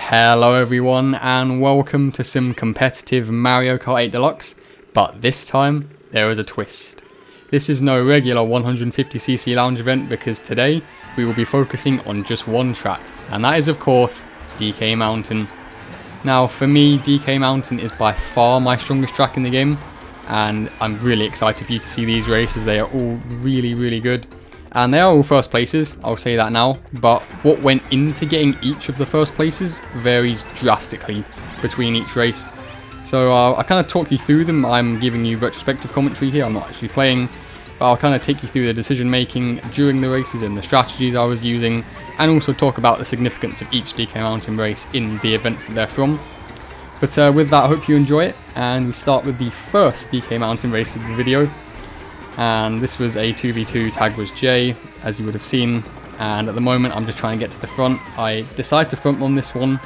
Hello everyone and welcome to some competitive Mario Kart 8 Deluxe, but this time there is a twist. This is no regular 150cc lounge event because today we will be focusing on just one track, and that is of course DK Mountain. Now for me, DK Mountain is by far my strongest track in the game, and I'm really excited for you to see these races. They are all really good. And they are all first places, I'll say that now, but what went into getting each of the first places varies drastically between each race. So I kind of talk you through them. I'm giving you retrospective commentary here, I'm not actually playing, but I'll kind of take you through the decision making during the races and the strategies I was using, and also talk about the significance of each DK Mountain race in the events that they're from. But with that, I hope you enjoy it, and we start with the first DK Mountain race of the video. And this was a 2v2, tag was J, as you would have seen, and at the moment I'm just trying to get to the front. I decided to front on this one.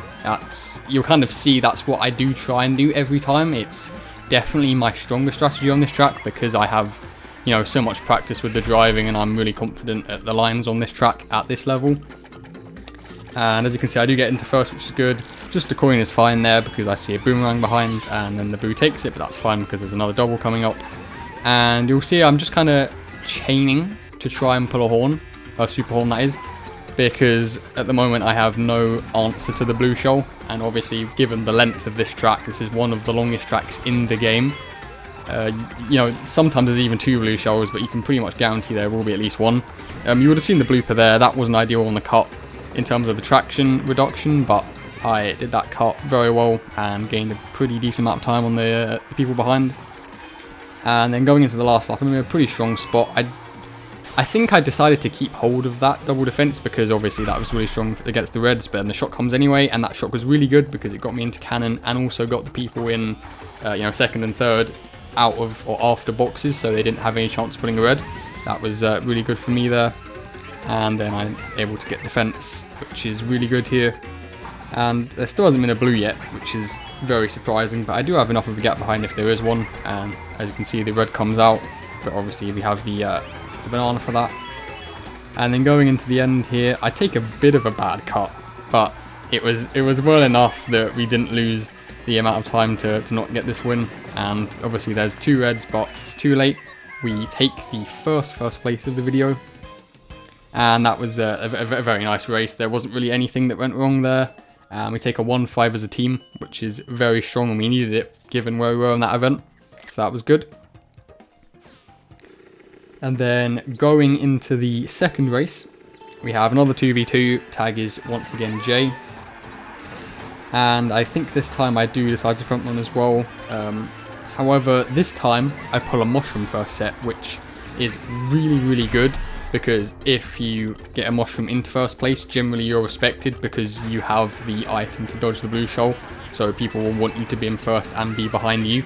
You'll kind of see that's what I do try and do every time. It's definitely my strongest strategy on this track because I have, you know, so much practice with the driving, and I'm really confident at the lines on this track at this level. And as you can see, I do get into first, which is good. Just a coin is fine there because I see a boomerang behind, and then the boo takes it, but that's fine because there's another double coming up. And you'll see I'm just kind of chaining to try and pull a horn, a super horn that is, because at the moment I have no answer to the blue shell, and obviously given the length of this track, this is one of the longest tracks in the game. You know, sometimes there's even two blue shells, but you can pretty much guarantee there will be at least one. You would have seen the blooper there. That wasn't ideal on the cut in terms of the traction reduction, but I did that cut very well and gained a pretty decent amount of time on the people behind. And then going into the last lap, I'm in a pretty strong spot. I think I decided to keep hold of that double defense because obviously that was really strong against the reds, but then the shot comes anyway, and that shot was really good because it got me into cannon and also got the people in, you know, second and third out of or after boxes, so they didn't have any chance of putting a red. That was really good for me there. And then I'm able to get defense, which is really good here. And there still hasn't been a blue yet, which is very surprising, but I do have enough of a gap behind if there is one, and as you can see the red comes out, but obviously we have the banana for that. And then going into the end here, I take a bit of a bad cut, but it was well enough that we didn't lose the amount of time to not get this win. And obviously there's two reds, but it's too late. We take the first place of the video, and that was a very nice race. There wasn't really anything that went wrong there. We take a 1-5 as a team, which is very strong, and we needed it given where we were in that event, so that was good. And then going into the second race, we have another 2v2, tag is once again J. And I think this time I do decide to front run as well. However, this time I pull a mushroom first set, which is really good. Because if you get a mushroom into first place, generally you're respected because you have the item to dodge the blue shell, so people will want you to be in first and be behind you.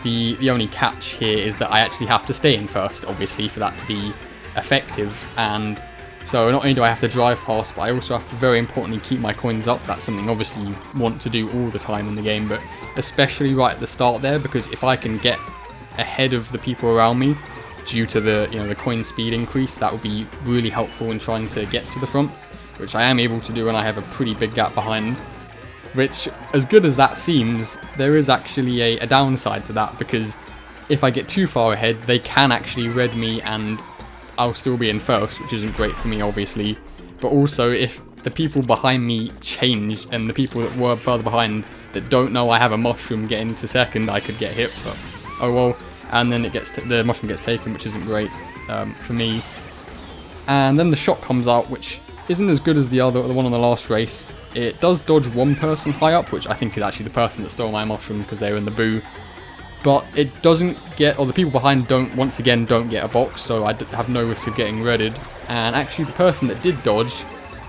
The only catch here is that I actually have to stay in first, obviously, for that to be effective, and so not only do I have to drive fast, but I also have to very importantly keep my coins up. That's something obviously you want to do all the time in the game, but especially right at the start there, because if I can get ahead of the people around me, due to the, you know, the coin speed increase, that would be really helpful in trying to get to the front, which I am able to do when I have a pretty big gap behind. Which, as good as that seems, there is actually a downside to that, because if I get too far ahead, they can actually red me and I'll still be in first, which isn't great for me obviously. But also, if the people behind me change and the people that were further behind that don't know I have a mushroom get into second, I could get hit, but oh well. And then the mushroom gets taken, which isn't great for me. And then the shot comes out, which isn't as good as the one on the last race. It does dodge one person high up, which I think is actually the person that stole my mushroom because they were in the boo. But it doesn't get, or the people behind once again don't get a box, so I have no risk of getting redded. And actually the person that did dodge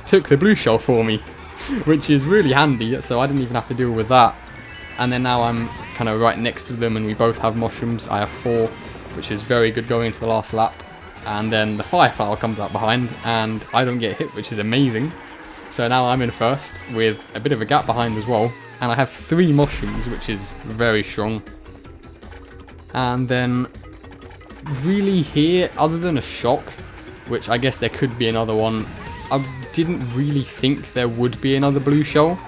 took the blue shell for me, which is really handy, so I didn't even have to deal with that. And then now I'm kind of right next to them and we both have mushrooms. I have 4, which is very good going into the last lap. And then the fireflower comes out behind and I don't get hit, which is amazing. So now I'm in first with a bit of a gap behind as well. And I have 3 mushrooms, which is very strong. And then really here, other than a shock, which I guess there could be another one, I didn't really think there would be another blue shell.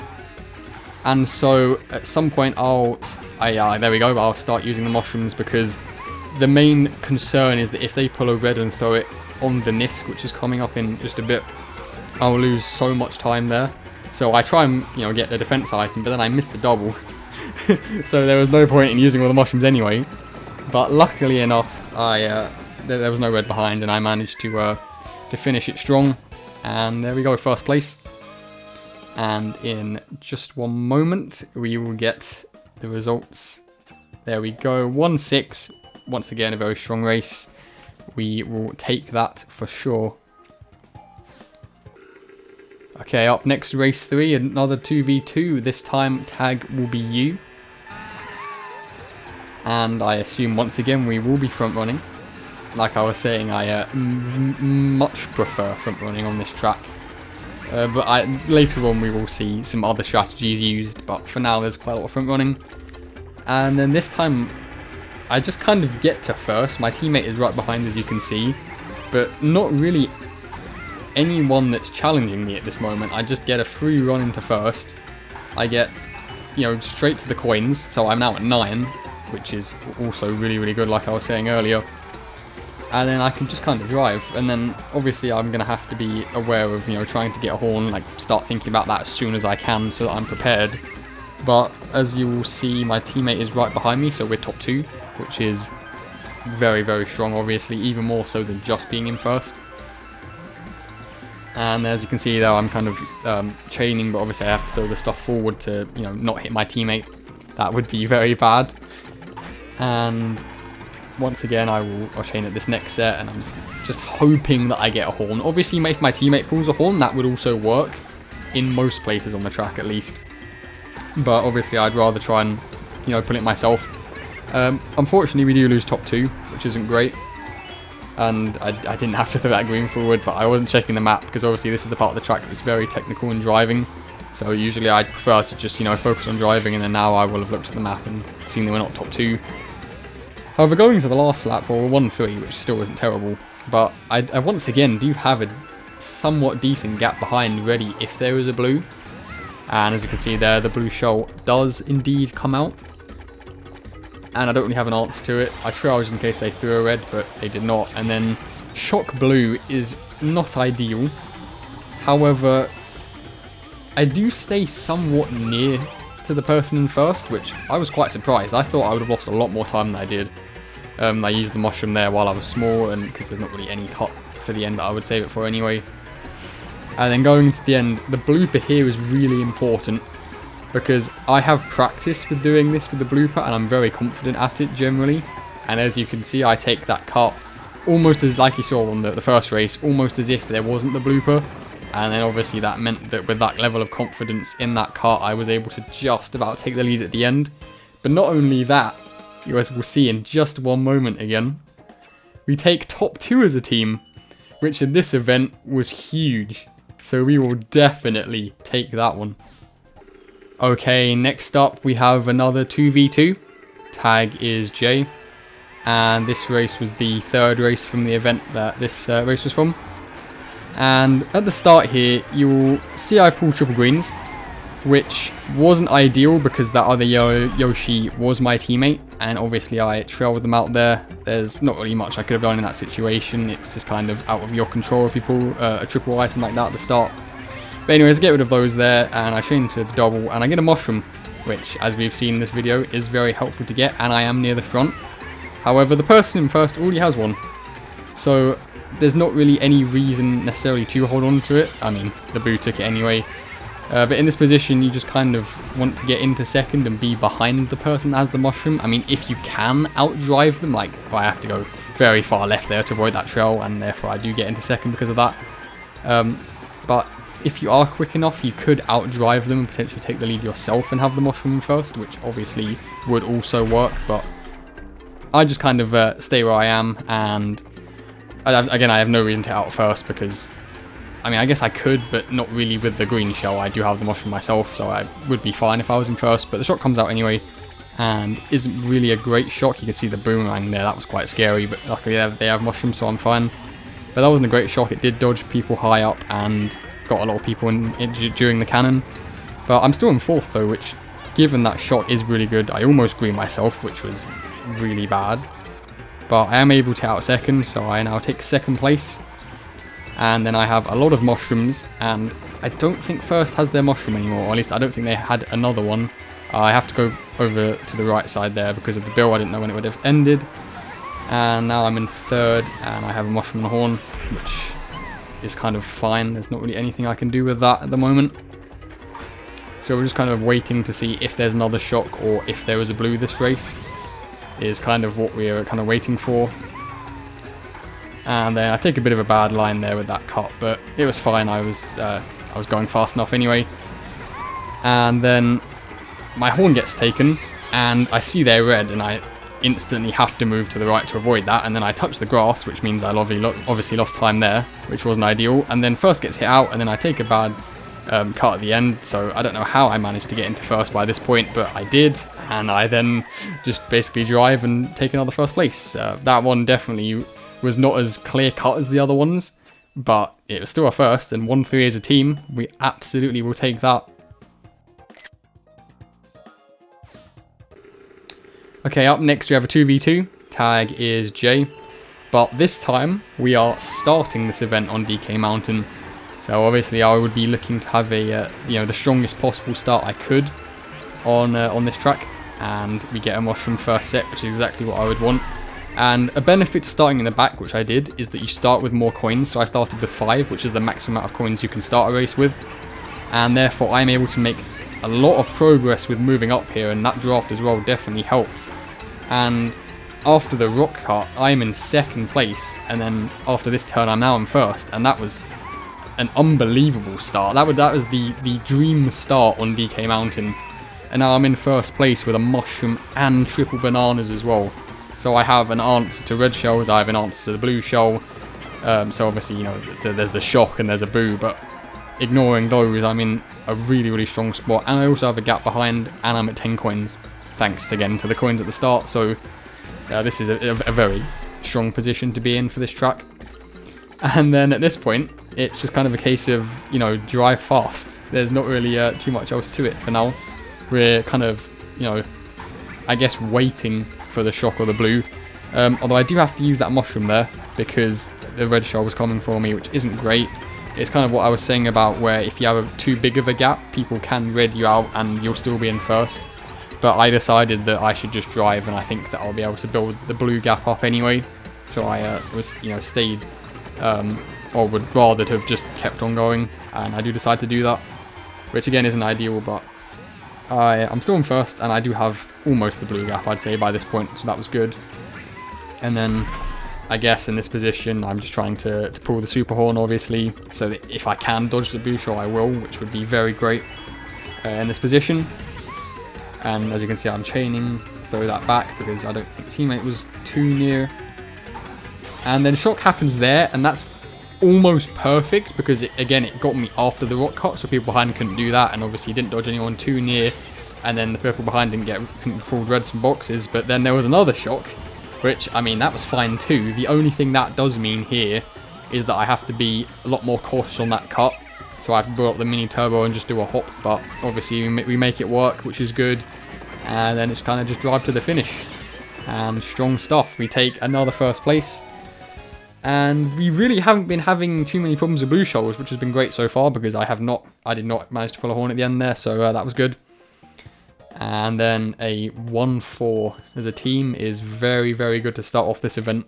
And so at some point there we go, I'll start using the mushrooms, because the main concern is that if they pull a red and throw it on the Nisk, which is coming up in just a bit, I'll lose so much time there. So I try and, get the defense item, but then I miss the double. So there was no point in using all the mushrooms anyway. But luckily enough, there was no red behind, and I managed to finish it strong. And there we go, first place. And in just one moment, we will get the results. There we go, 1-6. Once again, a very strong race. We will take that for sure. Okay, up next, race 3, another 2v2. This time, tag will be you. And I assume, once again, we will be front running. Like I was saying, I much prefer front running on this track. But later on we will see some other strategies used, but for now there's quite a lot of front running. And then this time I just kind of get to first. My teammate is right behind, as you can see, but not really anyone that's challenging me at this moment. I just get a free run into first. I get, straight to the coins, so I'm now at 9, which is also really, really good, like I was saying earlier. And then I can just kind of drive, and then obviously I'm going to have to be aware of, trying to get a horn, like start thinking about that as soon as I can so that I'm prepared. But as you will see, my teammate is right behind me, so we're top 2, which is very, very strong, obviously, even more so than just being in first. And as you can see there, I'm kind of chaining, but obviously I have to throw the stuff forward to, not hit my teammate. That would be very bad. And once again, I'll chain at this next set, and I'm just hoping that I get a horn. Obviously, if my teammate pulls a horn, that would also work, in most places on the track at least. But obviously, I'd rather try and, pull it myself. Unfortunately, we do lose top 2, which isn't great. And I didn't have to throw that green forward, but I wasn't checking the map, because obviously this is the part of the track that's very technical in driving. So usually I'd prefer to just, focus on driving, and then now I will have looked at the map and seen that we're not top 2. However, going to the last lap, well, 1-3, which still isn't terrible, but I once again do have a somewhat decent gap behind ready if there is a blue. And as you can see there, the blue shell does indeed come out. And I don't really have an answer to it. I tried in case they threw a red, but they did not. And then shock blue is not ideal. However, I do stay somewhat near to the person in first, which I was quite surprised. I thought I would have lost a lot more time than I did. I used the mushroom there while I was small, and because there's not really any cut for the end that I would save it for anyway. And then going into the end, the blooper here is really important, because I have practice with doing this with the blooper, and I'm very confident at it generally. And as you can see, I take that cut almost as, like you saw on the first race, almost as if there wasn't the blooper. And then obviously that meant that with that level of confidence in that car, I was able to just about take the lead at the end. But not only that, you guys will see in just one moment again, we take top 2 as a team, which in this event was huge. So we will definitely take that one. Okay, next up we have another 2v2. Tag is Jay. And this race was the 3rd race from the event that this race was from. And at the start here, you'll see I pulled triple greens, which wasn't ideal because that other yellow Yoshi was my teammate, and obviously I trailed them out there. There's not really much I could have done in that situation. It's just kind of out of your control if you pull a triple item like that at the start. But anyways, I get rid of those there, and I chain to the double, and I get a mushroom, which, as we've seen in this video, is very helpful to get, and I am near the front. However, the person in first already has one, so there's not really any reason necessarily to hold on to it. I mean, the blue took it anyway. But in this position, you just kind of want to get into second and be behind the person that has the mushroom. I mean, if you can outdrive them, like, I have to go very far left there to avoid that trail, and therefore I do get into second because of that. But if you are quick enough, you could outdrive them and potentially take the lead yourself and have the mushroom first, which obviously would also work. But I just kind of stay where I am, and again, I have no reason to out first because, I mean, I guess I could, but not really with the green shell. I do have the mushroom myself, so I would be fine if I was in first, but the shot comes out anyway, and isn't really a great shot. You can see the boomerang there, that was quite scary, but luckily they have mushrooms, so I'm fine. But that wasn't a great shot. It did dodge people high up and got a lot of people in during the cannon. But I'm still in 4th though, which, given that shot, is really good. I almost greened myself, which was really bad. But I am able to out 2nd, so I now take 2nd place. And then I have a lot of mushrooms, and I don't think 1st has their mushroom anymore, or at least I don't think they had another one. I have to go over to the right side there because of the bill. I didn't know when it would have ended. And now I'm in 3rd, and I have a mushroom and a horn, which is kind of fine. There's not really anything I can do with that at the moment. So we're just kind of waiting to see if there's another shock or if there was a blue this race, is kind of what we're kind of waiting for. And then I take a bit of a bad line there with that cut, but it was fine. I was going fast enough anyway. And then my horn gets taken, and I see they're red, and I instantly have to move to the right to avoid that. And then I touch the grass, which means I obviously lost time there, which wasn't ideal. And then 1st gets hit out, and then I take a bad cut at the end. So I don't know how I managed to get into 1st by this point, but I did. And I then just basically drive and take another 1st place. That one definitely was not as clear cut as the other ones, but it was still a 1st, and 1-3 as a team. We absolutely will take that. Okay, up next we have a 2v2. Tag is Jay, but this time we are starting this event on DK Mountain. So obviously I would be looking to have a the strongest possible start I could on this track, and we get a mushroom 1st set, which is exactly what I would want. And a benefit to starting in the back, which I did, is that you start with more coins. So I started with 5, which is the maximum amount of coins you can start a race with. And therefore I'm able to make a lot of progress with moving up here, and that draft as well definitely helped. And after the rock cut, I'm in 2nd place, and then after this turn I'm now in 1st, and that was an unbelievable start. That was the dream start on DK Mountain. And now I'm in 1st place with a mushroom and triple bananas as well. So I have an answer to red shells, I have an answer to the blue shell. So obviously, there's the shock and there's a boo, but ignoring those, I'm in a really, really strong spot. And I also have a gap behind, and I'm at 10 coins, thanks again to the coins at the start. So this is a very strong position to be in for this track. And then at this point, it's just kind of a case of, drive fast. There's not really too much else to it for now. We're kind of, I guess waiting for the shock or the blue. Although I do have to use that mushroom there because the red shell was coming for me, which isn't great. It's kind of what I was saying about where if you have too big of a gap, people can red you out and you'll still be in 1st. But I decided that I should just drive, and I think that I'll be able to build the blue gap up anyway. So I stayed, or would rather have just kept on going, and I do decide to do that, which again isn't ideal, but I'm still in 1st, and I do have almost the blue gap, I'd say, by this point, so that was good. And then I guess in this position I'm just trying to pull the super horn, obviously, so that if I can dodge the blue shell I will, which would be very great in this position. And as you can see, I'm chaining, throw that back because I don't think the teammate was too near. And then shock happens there, and that's almost perfect because it got me after the rock cut, so people behind couldn't do that, and obviously didn't dodge anyone too near. And then the people behind couldn't pull reds from boxes. But then there was another shock, which, I mean, that was fine too. The only thing that does mean here is that I have to be a lot more cautious on that cut. So I have to build up the mini turbo and just do a hop, but obviously we make it work, which is good. And then it's kind of just drive to the finish. And strong stuff. We take another 1st place. And we really haven't been having too many problems with blue shells, which has been great so far because I did not manage to pull a horn at the end there, so that was good. And then a 1-4 as a team is very, very good to start off this event.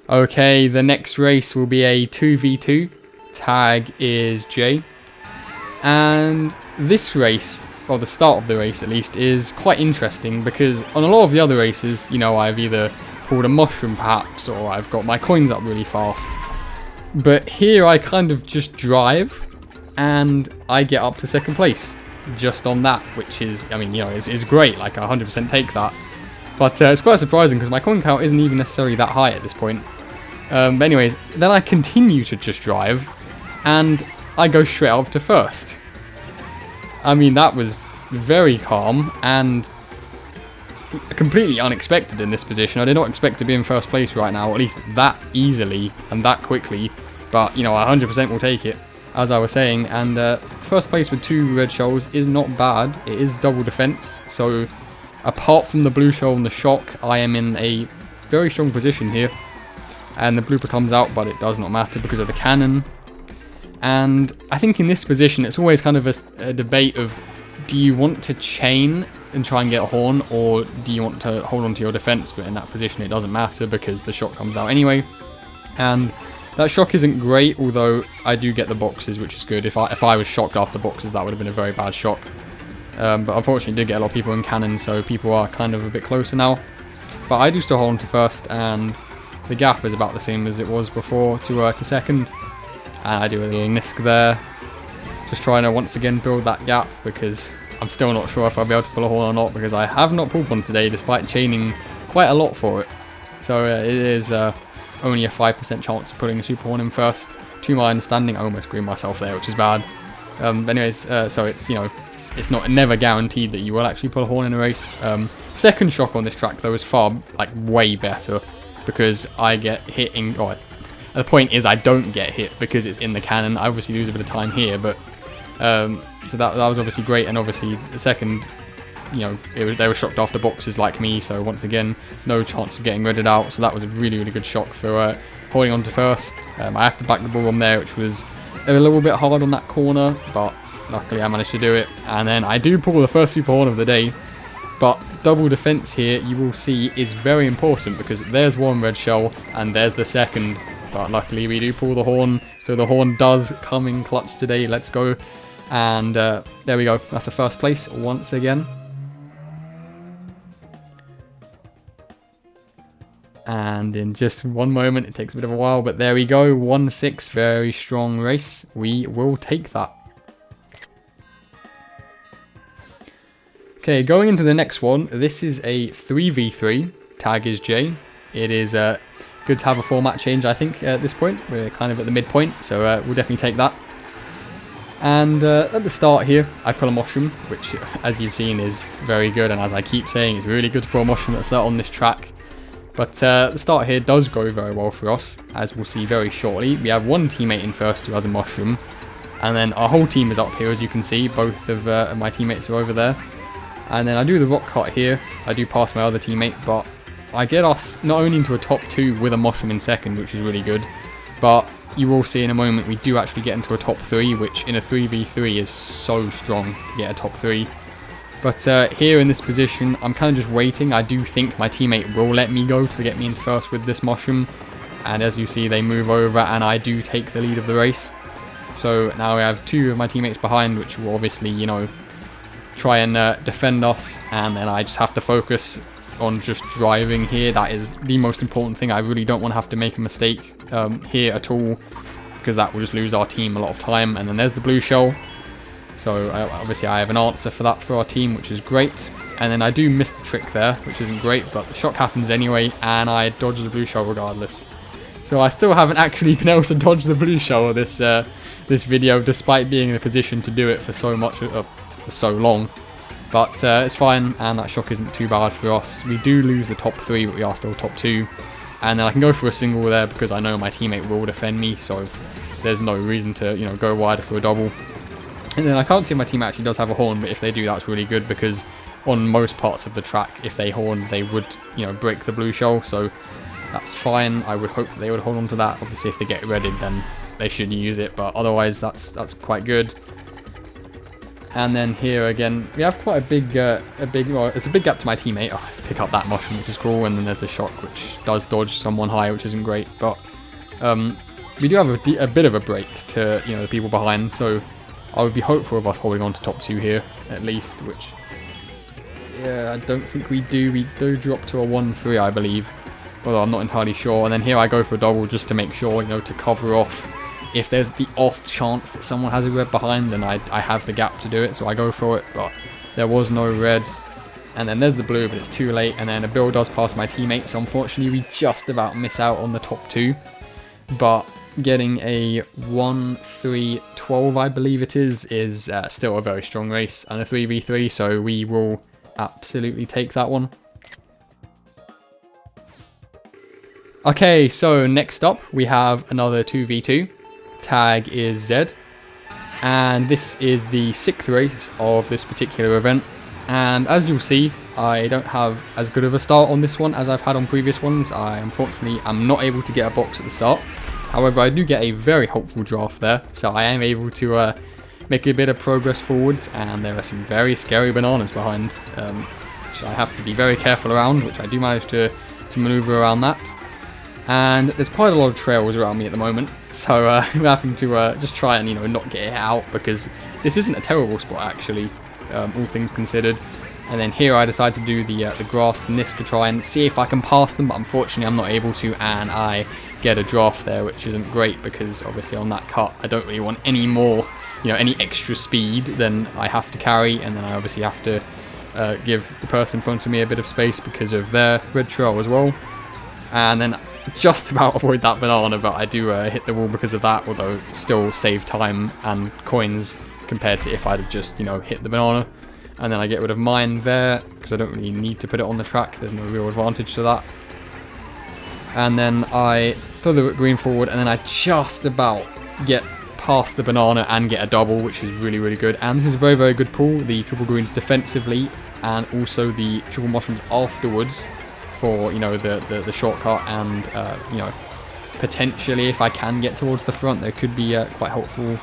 Okay, the next race will be a 2v2. Tag is Jay. And this race, or the start of the race at least, is quite interesting because on a lot of the other races, I've either pulled a mushroom perhaps, or I've got my coins up really fast. But here I kind of just drive and I get up to 2nd place just on that, which is, is great. Like, I 100% take that. But it's quite surprising because my coin count isn't even necessarily that high at this point. But anyways, then I continue to just drive and I go straight up to 1st. I mean, that was very calm and completely unexpected in this position. I did not expect to be in 1st place right now, at least that easily and that quickly. But, I 100% will take it, as I was saying. And first place with 2 red shells is not bad. It is double defense, so apart from the blue shell and the shock, I am in a very strong position here. And the blooper comes out, but it does not matter because of the cannon. And I think in this position, it's always kind of a debate of, do you want to chain and try and get a horn, or do you want to hold on to your defense? But in that position, it doesn't matter because the shock comes out anyway. And that shock isn't great, although I do get the boxes, which is good. If I was shocked after boxes, that would have been a very bad shock. But unfortunately, did get a lot of people in cannon, so people are kind of a bit closer now. But I do still hold on to first, and the gap is about the same as it was before to second. And I do a little nisk there, just trying to once again build that gap, because I'm still not sure if I'll be able to pull a horn or not, because I have not pulled one today, despite chaining quite a lot for it. So it is only a 5% chance of putting a super horn in first. To my understanding, I almost screwed myself there, which is bad. Anyways, so it's, you know, it's never guaranteed that you will actually pull a horn in a race. Second shock on this track though is far, like, way better, because I get hit in. The point is I don't get hit because it's in the cannon. I obviously lose a bit of time here, but so that was obviously great. And obviously the second, you know, they were shocked after boxes like me, so once again, no chance of getting redded out. So that was a really, really good shock for holding on to first. I have to back the ball on there, which was a little bit hard on that corner, but luckily I managed to do it. And then I do pull the first super horn of the day, but double defense here, you will see, is very important, because there's one red shell and there's the second. But luckily we do pull the horn, so the horn does come in clutch today. Let's go. And there we go. That's the first place once again. And in just one moment, it takes a bit of a while, but there we go. 1-6, very strong race. We will take that. Okay, going into the next one. This is a 3v3. Tag is J. It is good to have a format change, I think, at this point. We're kind of at the midpoint, so we'll definitely take that. And at the start here, I pull a mushroom, which, as you've seen, is very good. And as I keep saying, it's really good to pull a mushroom at the start on this track. But the start here does go very well for us, as we'll see very shortly. We have one teammate in first who has a mushroom. And then our whole team is up here, as you can see. Both of my teammates are over there. And then I do the rock cut here. I do pass my other teammate, but I get us not only into a top 2 with a mushroom in second, which is really good, but you will see in a moment we do actually get into a top 3, which in a 3v3 is so strong to get a top 3. But here in this position, I'm kind of just waiting. I do think my teammate will let me go to get me into first with this mushroom. And as you see, they move over and I do take the lead of the race. So now we have 2 of my teammates behind, which will obviously, you know, try and defend us. And then I just have to focus on just driving here. That is the most important thing. I really don't want to have to make a mistake here at all, because that will just lose our team a lot of time. And then there's the blue shell. So obviously I have an answer for that for our team, which is great. And then I do miss the trick there, which isn't great, but the shock happens anyway, and I dodge the blue shell regardless. So I still haven't actually been able to dodge the blue shell this this video, despite being in a position to do it for so long. But it's fine, and that shock isn't too bad for us. We do lose the top 3, but we are still top 2. And then I can go for a single there because I know my teammate will defend me, so there's no reason to, you know, go wider for a double. And then I can't see if my team actually does have a horn, but if they do, that's really good, because on most parts of the track, if they horn, they would, you know, break the blue shell. So that's fine. I would hope that they would hold on to that. Obviously, if they get redded, then they should use it, but otherwise, that's quite good. And then here again, we have quite a big, well, it's a big gap to my teammate. Oh, I pick up that mushroom, which is cool, and then there's a shock, which does dodge someone high, which isn't great. But we do have a bit of a break to, you know, the people behind, so I would be hopeful of us holding on to top 2 here, at least, which, yeah, I don't think we do. We do drop to a 1-3, I believe, although I'm not entirely sure. And then here I go for a double just to make sure, you know, to cover off. If there's the off chance that someone has a red behind, then I have the gap to do it, so I go for it, but there was no red. And then there's the blue, but it's too late, and then a bill does pass my teammate, so unfortunately we just about miss out on the top 2. But getting a 1-3-12, I believe it is still a very strong race, and a 3v3, so we will absolutely take that one. Okay, so next up we have another 2v2. Tag is Z. And this is the 6th race of this particular event. And as you'll see, I don't have as good of a start on this one as I've had on previous ones. I unfortunately am not able to get a box at the start. However, I do get a very helpful draft there, so I am able to make a bit of progress forwards, and there are some very scary bananas behind, which I have to be very careful around, which I do manage to maneuver around that. And there's quite a lot of trails around me at the moment, so I'm having to just try and, not get it out, because this isn't a terrible spot actually, all things considered. And then here I decide to do the grass Nisk to try and see if I can pass them, but unfortunately I'm not able to, and I get a draft there, which isn't great, because obviously on that cut I don't really want any more, any extra speed than I have to carry, and then I obviously have to give the person in front of me a bit of space because of their red trail as well. And then just about avoid that banana, but I do hit the wall because of that, although still save time and coins compared to if I'd have just, hit the banana. And then I get rid of mine there, because I don't really need to put it on the track. There's no real advantage to that. And then I throw the green forward, and then I just about get past the banana and get a double, which is really, really good. And this is a very, very good pull. The triple greens defensively, and also the triple mushrooms afterwards for, the shortcut. And, potentially if I can get towards the front, there could be quite helpful.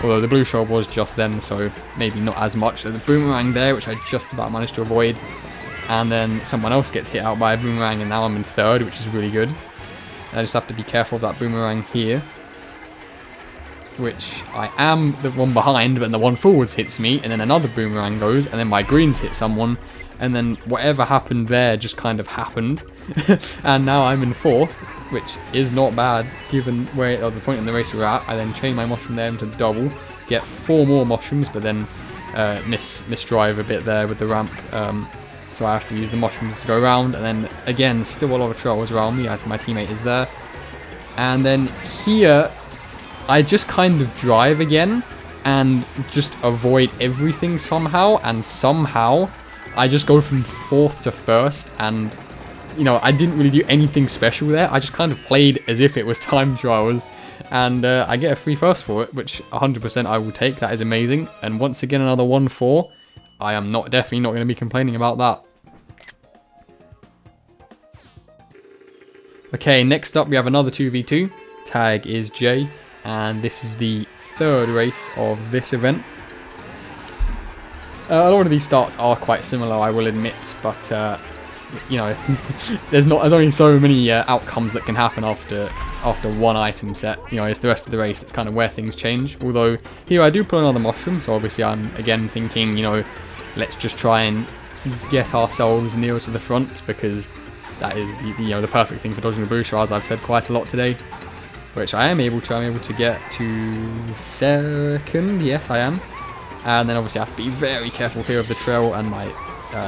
Although the blue shell was just then, so maybe not as much. There's a boomerang there, which I just about managed to avoid. And then someone else gets hit out by a boomerang, and now I'm in 3rd, which is really good. I just have to be careful of that boomerang here, which I am the one behind, but then the one forwards hits me, and then another boomerang goes, and then my greens hit someone, and then whatever happened there just kind of happened. And now I'm in 4th, which is not bad given where the point in the race we're at. I then chain my mushroom there into the double, get 4 more mushrooms, but then misdrive a bit there with the ramp. So I have to use the mushrooms to go around, and then again still a lot of trails around me. I think my teammate is there, and then here I just kind of drive again and just avoid everything somehow, and somehow I just go from 4th to 1st, and I didn't really do anything special there. I just kind of played as if it was time trials, and I get a free first for it, which 100% I will take. That is amazing. And once again, another 1-4. I am definitely not going to be complaining about that. Okay, next up we have another 2v2. Tag is Jay, and this is the 3rd race of this event. A lot of these starts are quite similar, I will admit, but there's only so many outcomes that can happen after one item set. It's the rest of the race that's kind of where things change. Although here I do pull another mushroom, so obviously I'm again thinking, let's just try and get ourselves nearer to the front, because that is the perfect thing for dodging the booster, as I've said quite a lot today. Which I am able to. I'm able to get to 2nd. Yes, I am. And then obviously I have to be very careful here of the trail, and my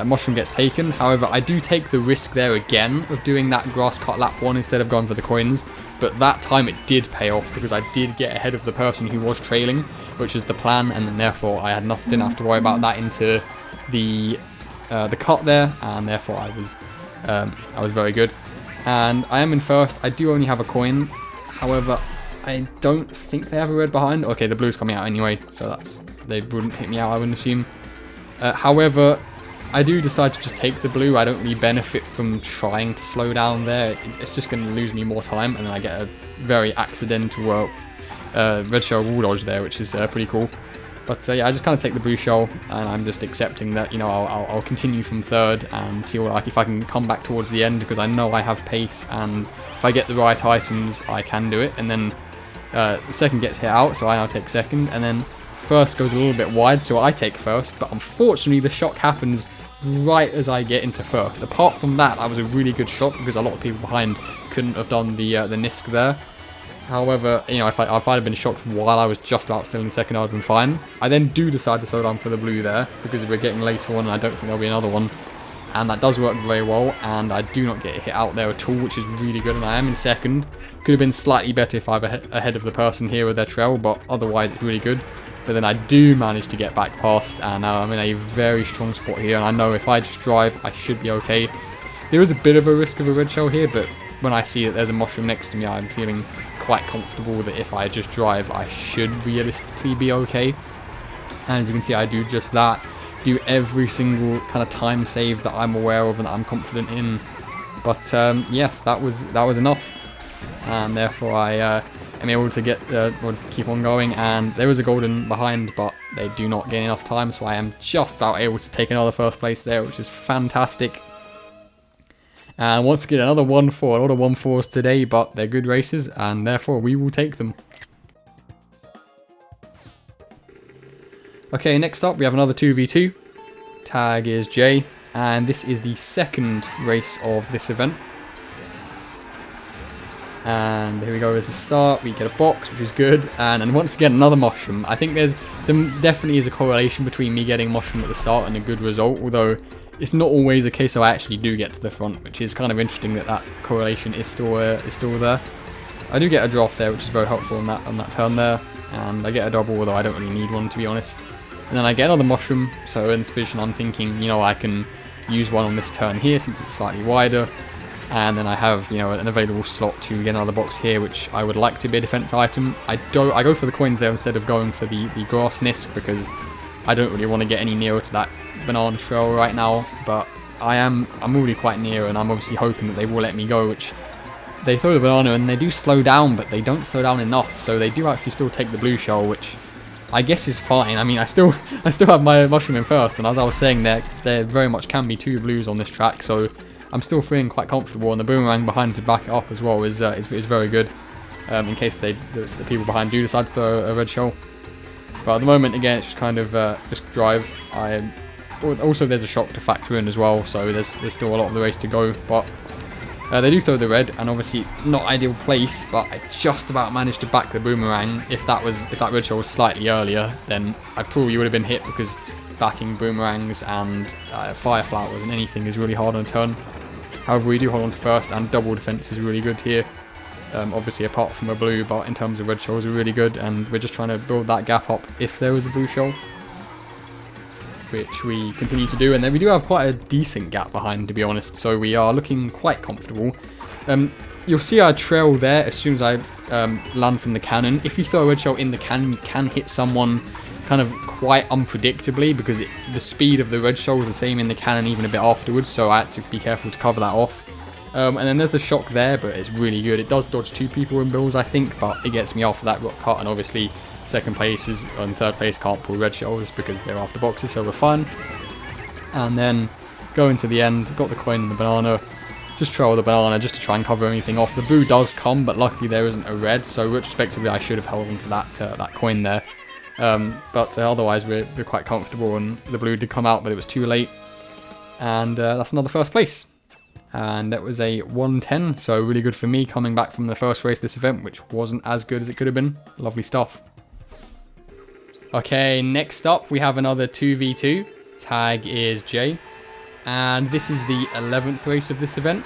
mushroom gets taken. However, I do take the risk there again of doing that grass cut lap 1 instead of going for the coins. But that time it did pay off, because I did get ahead of the person who was trailing, which is the plan, and then therefore I didn't have to worry about that into the cut there, and therefore I was very good. And I am in 1st. I do only have a coin. However, I don't think they have a red behind. Okay, the blue's coming out anyway, so they wouldn't hit me out, I wouldn't assume. However, I do decide to just take the blue. I don't really benefit from trying to slow down there. It's just going to lose me more time, and then I get a very accidental red shell wall dodge there, which is pretty cool. But yeah, I just kind of take the blue shell, and I'm just accepting that, I'll continue from 3rd and see if I can come back towards the end, because I know I have pace, and if I get the right items, I can do it. And then the 2nd gets hit out, so I now take 2nd, and then 1st goes a little bit wide, so I take 1st, but unfortunately the shock happens right as I get into 1st. Apart from that, was a really good shot, because a lot of people behind couldn't have done the Nisk there. However, if I'd have been shocked while I was just about still in 2nd, I'd have been fine. I then do decide to slow down for the blue there, because we're getting later on, and I don't think there'll be another one. And that does work very well, and I do not get hit out there at all, which is really good, and I am in 2nd. Could have been slightly better if I were ahead of the person here with their trail, but otherwise it's really good. But then I do manage to get back past, and now I'm in a very strong spot here, and I know if I just drive, I should be okay. There is a bit of a risk of a red shell here, but when I see that there's a mushroom next to me, I'm feeling quite comfortable that if I just drive, I should realistically be okay. And as you can see, I do just that. Do every single kind of time save that I'm aware of and that I'm confident in. But yes, that was enough, and therefore I am able to get or keep on going. And there was a golden behind, but they do not gain enough time, so I am just about able to take another first place there, which is fantastic. And once again, another 1-4, a lot of 1-4s today, but they're good races, and therefore we will take them. Okay, next up we have another 2v2. Tag is Jay, and this is the second race of this event. And here we go as the start. We get a box, which is good, and once again another mushroom. I think there definitely is a correlation between me getting mushroom at the start and a good result, although it's not always a case I actually do get to the front, which is kind of interesting that correlation is still there. I do get a draft there, which is very helpful on that turn there, and I get a double, although I don't really need one, to be honest. And then I get another mushroom, so in this position I'm thinking, you know, I can use one on this turn here since it's slightly wider. And then I have, you know, an available slot to get another box here, which I would like to be a defense item. I go for the coins there instead of going for the grass disc, because I don't really want to get any nearer to that banana trail right now. But I'm already quite near, and I'm obviously hoping that they will let me go, which they throw the banana and they do slow down, but they don't slow down enough. So they do actually still take the blue shell, which I guess is fine. I mean, I still have my mushroom in first, and as I was saying, there very much can be two blues on this track, so I'm still feeling quite comfortable, and the boomerang behind to back it up as well is very good, in case the people behind do decide to throw a red shell. But at the moment, again, it's just kind of just drive. Also, there's a shock to factor in as well, so there's still a lot of the race to go. But they do throw the red, and obviously not ideal place, but I just about managed to back the boomerang. If that red shell was slightly earlier, then I probably would have been hit, because backing boomerangs and fire flowers and anything is really hard on a turn. However, we do hold on to first, and double defense is really good here. Obviously, apart from a blue, but in terms of red shells, are really good, and we're just trying to build that gap up if there is a blue shell, which we continue to do. And then we do have quite a decent gap behind, to be honest, so we are looking quite comfortable. You'll see our trail there as soon as I land from the cannon. If you throw a red shell in the cannon, you can hit someone kind of quite unpredictably, because the speed of the red shell was the same in the cannon even a bit afterwards, so I had to be careful to cover that off. And then there's the shock there, but it's really good. It does dodge two people in bills, I think, but it gets me off of that rock cut, and obviously second place and third place can't pull red shells because they're after boxes, so we're fine. And then going to the end, got the coin and the banana, just trail the banana just to try and cover anything off. The blue does come, but luckily there isn't a red, so retrospectively I should have held onto that coin there. But otherwise we're quite comfortable, and the blue did come out, but it was too late. And that's another first place. And that was a 110, so really good for me coming back from the first race this event, which wasn't as good as it could have been. Lovely stuff. Okay, next up we have another 2v2. Tag is Jay, and this is the 11th race of this event.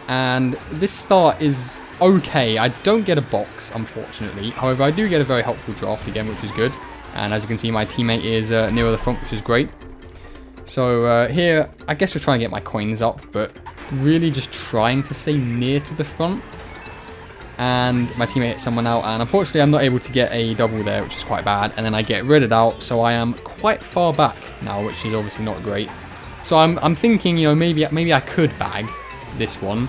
And this start is okay. I don't get a box, unfortunately. However, I do get a very helpful draft again, which is good. And as you can see, my teammate is nearer the front, which is great. So here, I guess we're trying to get my coins up, but really just trying to stay near to the front. And my teammate hit someone out, and unfortunately I'm not able to get a double there, which is quite bad. And then I get redded out, so I am quite far back now, which is obviously not great. So I'm thinking, you know, maybe I could bag this one,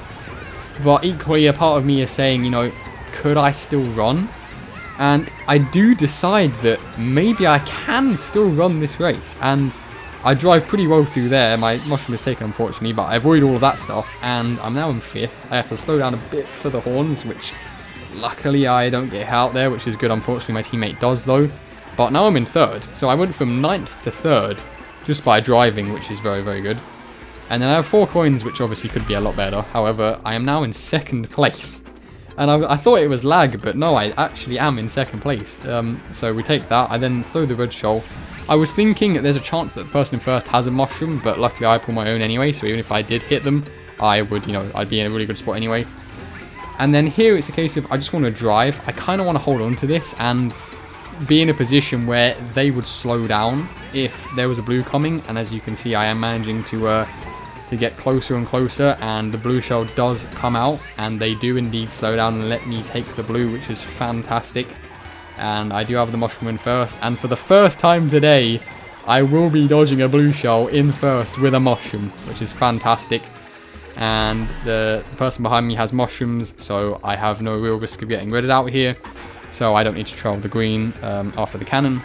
but equally a part of me is saying, you know, could I still run? And I do decide that maybe I can still run this race, and I drive pretty well through there. My mushroom is taken, unfortunately, but I avoid all of that stuff, and I'm now in 5th. I have to slow down a bit for the horns, which luckily I don't get out there, which is good. Unfortunately, my teammate does, though. But now I'm in 3rd, so I went from 9th to 3rd just by driving, which is very, very good. And then I have 4 coins, which obviously could be a lot better. However, I am now in 2nd place. And I thought it was lag, but no, I actually am in 2nd place. So we take that. I then throw the red shell. I was thinking that there's a chance that the person in first has a mushroom, but luckily I pull my own anyway, so even if I did hit them, I would, you know, I'd be in a really good spot anyway. And then here it's a case of I just want to drive. I kind of want to hold on to this and be in a position where they would slow down if there was a blue coming. And as you can see, I am managing to to get closer and closer, and the blue shell does come out, and they do indeed slow down and let me take the blue, which is fantastic. And I do have the mushroom in first, and for the first time today, I will be dodging a blue shell in first with a mushroom, which is fantastic. And the person behind me has mushrooms, so I have no real risk of getting redded out here, so I don't need to trail the green after the cannon.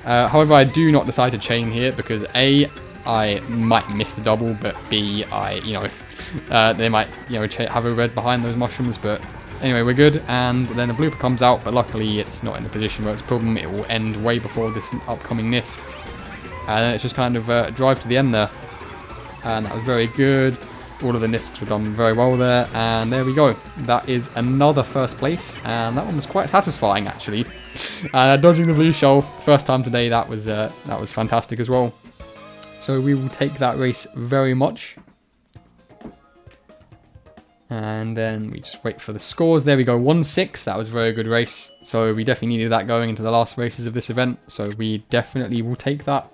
However, I do not decide to chain here because A, I might miss the double, but B, they might, have a red behind those mushrooms. But anyway, we're good, and then a blue comes out, but luckily it's not in a position where it's a problem. It will end way before this upcoming NISC, and then it's just kind of drive to the end there, and that was very good. All of the NISCs were done very well there, and there we go. That is another first place, and that one was quite satisfying actually. Dodging the blue shell first time today, that was fantastic as well. So we will take that race very much. And then we just wait for the scores. There we go, 1-6. That was a very good race. So we definitely needed that going into the last races of this event. So we definitely will take that.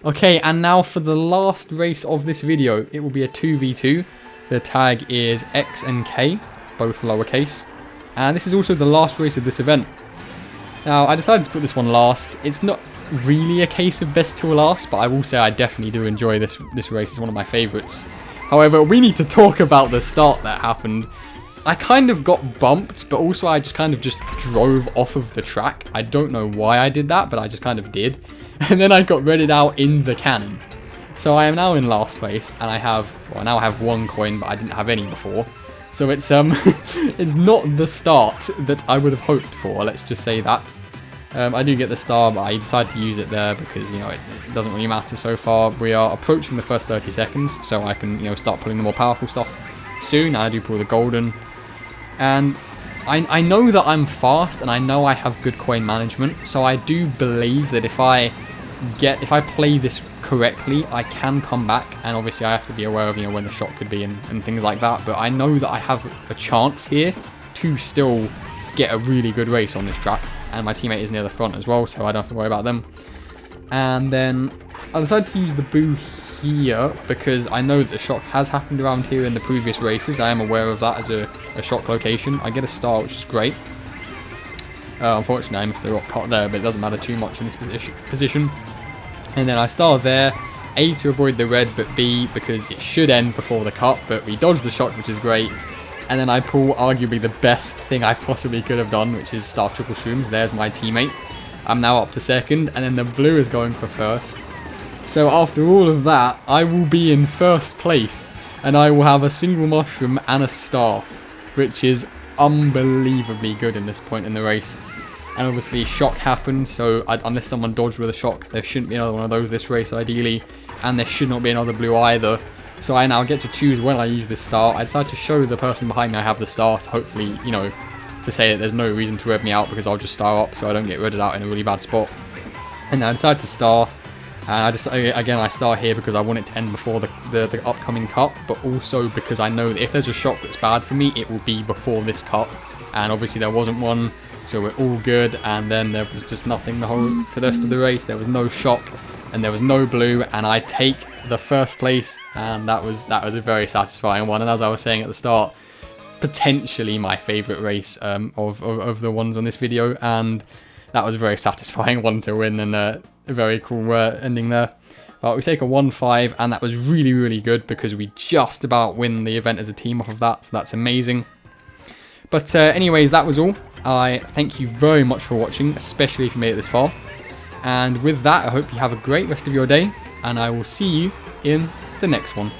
Okay, and now for the last race of this video. It will be a 2v2. The tag is X and K, both lowercase. And this is also the last race of this event. Now, I decided to put this one last. It's not really a case of best till last, but I will say I definitely do enjoy this race. It's one of my favourites. However, we need to talk about the start that happened. I kind of got bumped, but also I just drove off of the track. I don't know why I did that, but I just kind of did. And then I got redded out in the cannon. So I am now in last place, and now I have 1 coin, but I didn't have any before. So it's it's not the start that I would have hoped for, let's just say that. I do get the star, but I decided to use it there because, it doesn't really matter so far. We are approaching the first 30 seconds, so I can, start pulling the more powerful stuff soon. I do pull the golden. And I know that I'm fast, and I know I have good coin management, so I do believe that if I play this correctly, I can come back, and obviously I have to be aware of, when the shot could be and things like that, but I know that I have a chance here to still get a really good race on this track, and my teammate is near the front as well, so I don't have to worry about them. And then I decided to use the boo here because I know that the shock has happened around here in the previous races. I am aware of that as a shock location. I get a star, which is great. Unfortunately, I missed the rock cut there, but it doesn't matter too much in this position. And then I star there, A, to avoid the red, but B, because it should end before the cut, but we dodge the shock, which is great. And then I pull arguably the best thing I possibly could have done, which is star triple shrooms. There's my teammate. I'm now up to second, and then the blue is going for first. So after all of that, I will be in first place, and I will have a single mushroom and a star, which is unbelievably good in this point in the race. And obviously shock happened, so unless someone dodged with a shock, there shouldn't be another one of those this race ideally, and there should not be another blue either. So I now get to choose when I use this star. I decided to show the person behind me I have the star to hopefully, to say that there's no reason to red me out because I'll just star up so I don't get redded out in a really bad spot. And then I decided to star. And I star here because I want it to end before the upcoming cut, but also because I know that if there's a shock that's bad for me, it will be before this cut. And obviously there wasn't one, so we're all good. And then there was just nothing for the rest of the race. There was no shock, and there was no blue, and I take the first place, and that was a very satisfying one. And as I was saying at the start, potentially my favourite race of the ones on this video, and that was a very satisfying one to win, and a very cool ending there. But we take a 1-5, and that was really, really good because we just about win the event as a team off of that, so that's amazing. But anyways, that was all. I thank you very much for watching, especially if you made it this far. And with that, I hope you have a great rest of your day, and I will see you in the next one.